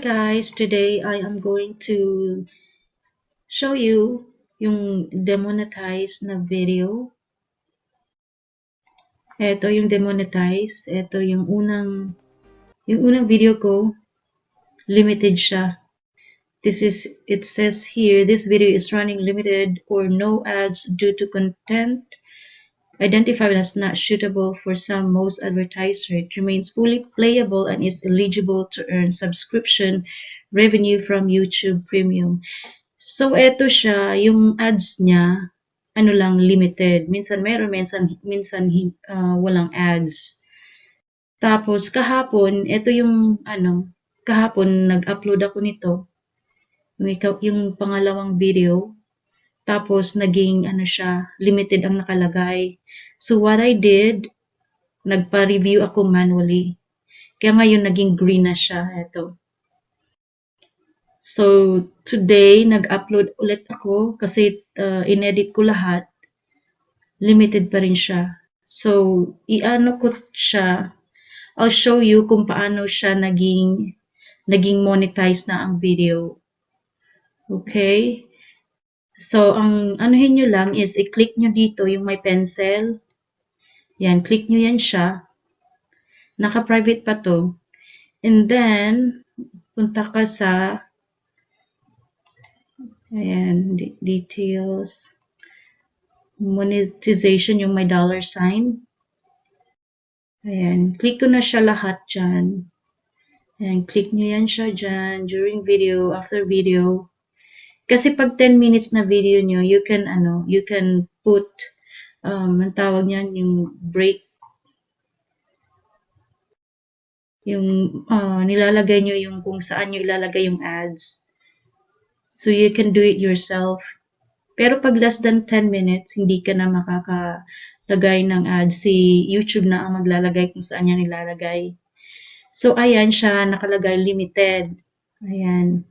guys, today I am going to show you yung demonetize na video. Ito yung demonetize. Ito yung unang video ko, limited siya. It says here, this video is running limited or no ads due to content identified as not suitable for most advertisers. It remains fully playable and is eligible to earn subscription revenue from YouTube Premium. So, eto siya, yung ads niya, limited. Minsan meron, minsan walang ads. Tapos, kahapon, eto kahapon, nag-upload ako nito. Yung pangalawang video. Tapos, naging, limited ang nakalagay. So, what I did, nagpa-review ako manually. Kaya ngayon, naging green na siya. Eto. So, today, nag-upload ulit ako kasi inedit ko lahat. Limited pa rin siya. So, i-ano ko siya. I'll show you kung paano siya naging monetize na ang video. Okay? So, ang anuhin nyo lang is i-click nyo dito yung may pencil. Yan, click nyo yan siya. Naka-private pa to. And then, punta ka sa ayan, details. Monetization, yung may $sign. Ayan, click ko na siya lahat dyan. Ayan, click nyo yan siya dyan during video, after video. Kasi pag 10 minutes na video nyo, you can put, ang tawag niyan, yung break. Yung nilalagay nyo yung kung saan nyo ilalagay yung ads. So you can do it yourself. Pero pag less than 10 minutes, hindi ka na makakalagay ng ads. Si YouTube na ang maglalagay kung saan niya nilalagay. So, ayan siya, nakalagay limited. Ayan.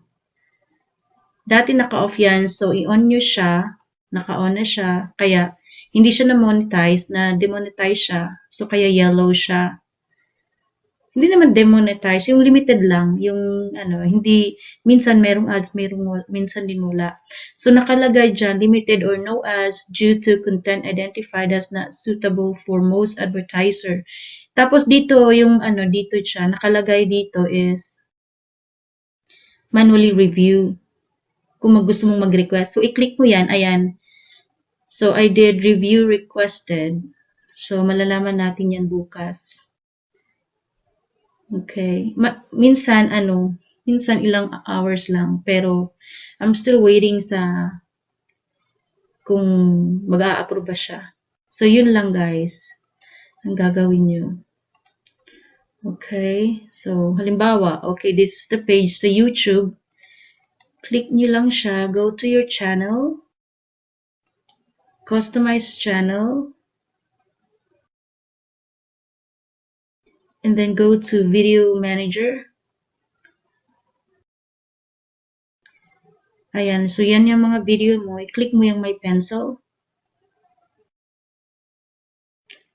Dati naka-off yan. So, i-on nyo siya. Naka-on na siya. Kaya, hindi siya na-monetize, na-demonetize siya. So, kaya yellow siya. Hindi naman demonetize, yung limited lang, yung hindi, minsan merong ads, minsan din wala. So, nakalagay dyan, limited or no ads due to content identified as not suitable for most advertiser. Tapos dito, yung dito siya, nakalagay dito is manually review. Kung gusto mong mag-request. So, i-click mo yan, ayan. So, I did review requested. So, malalaman natin yan bukas. Okay. Minsan ilang hours lang. Pero, I'm still waiting sa kung mag-a-approve ba siya. So, yun lang guys. Ang gagawin nyo. Okay. So, halimbawa, okay, this is the page sa YouTube. Click nyo lang siya. Go to your channel. Customize channel. And then go to Video Manager. Ayan. So, yan yung mga video mo. I-click mo yung may pencil.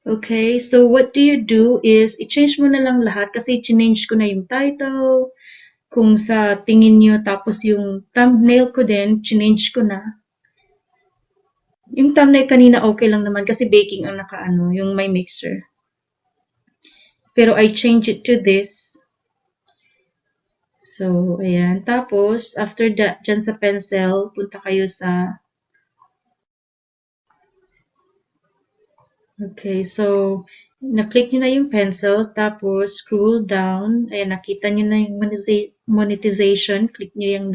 Okay. So, what do you do is, i-change mo na lang lahat kasi i-change ko na yung title, kung sa tingin nyo, tapos yung thumbnail ko din, change ko na. Yung thumbnail kanina okay lang naman kasi baking ang yung may mixer. Pero I change it to this. So, ayan. Tapos, after that, dyan sa pencil, punta kayo sa okay, so, na-click nyo na yung pencil, tapos scroll down, ayan, nakita nyo na yung monetization, click nyo yung $.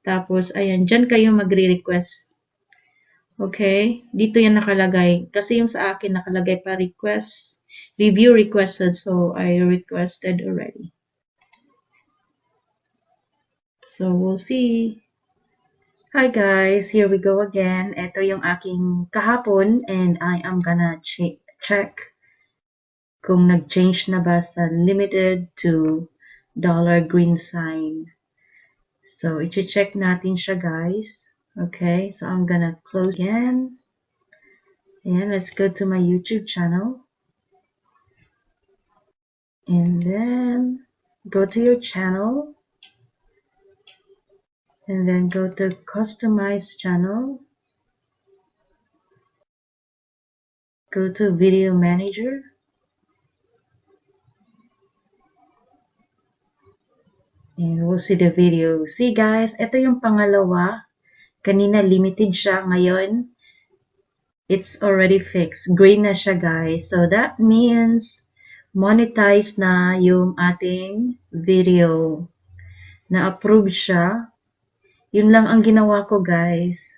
Tapos, ayan, dyan kayo magre-request. Okay, dito yan nakalagay. Kasi yung sa akin, nakalagay pa request, review requested, so I requested already. So, we'll see. Hi guys, here we go again. Ito yung aking kahapon and I am gonna check kung nag-change na ba sa limited to $green sign. So, i-check natin siya guys. Okay, so I'm gonna close again. And let's go to my YouTube channel. And then go to your channel. And then go to Customize Channel. Go to Video Manager. And we'll see the video. See guys, ito yung pangalawa. Kanina limited siya. Ngayon, it's already fixed. Green na siya guys. So that means monetize na yung ating video. Na-approve siya. Yun lang ang ginawa ko guys.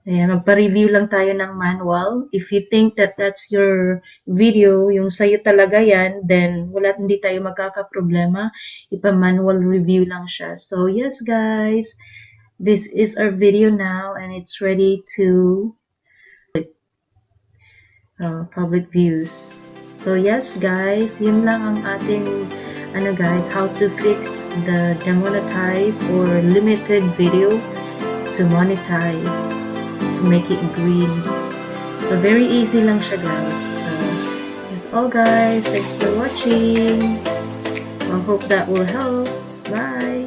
Ayan, magpa-review lang tayo ng manual. If you think that that's your video, yung sa'yo talaga yan, then hindi tayo magkakaproblema. Ipa-manual review lang siya. So yes guys, this is our video now and it's ready to public views. So yes guys, yun lang ang ating guys, how to fix the demonetize or limited video to monetize, to make it green. So very easy lang siya guys. So that's all guys. Thanks for watching. I hope that will help. Bye.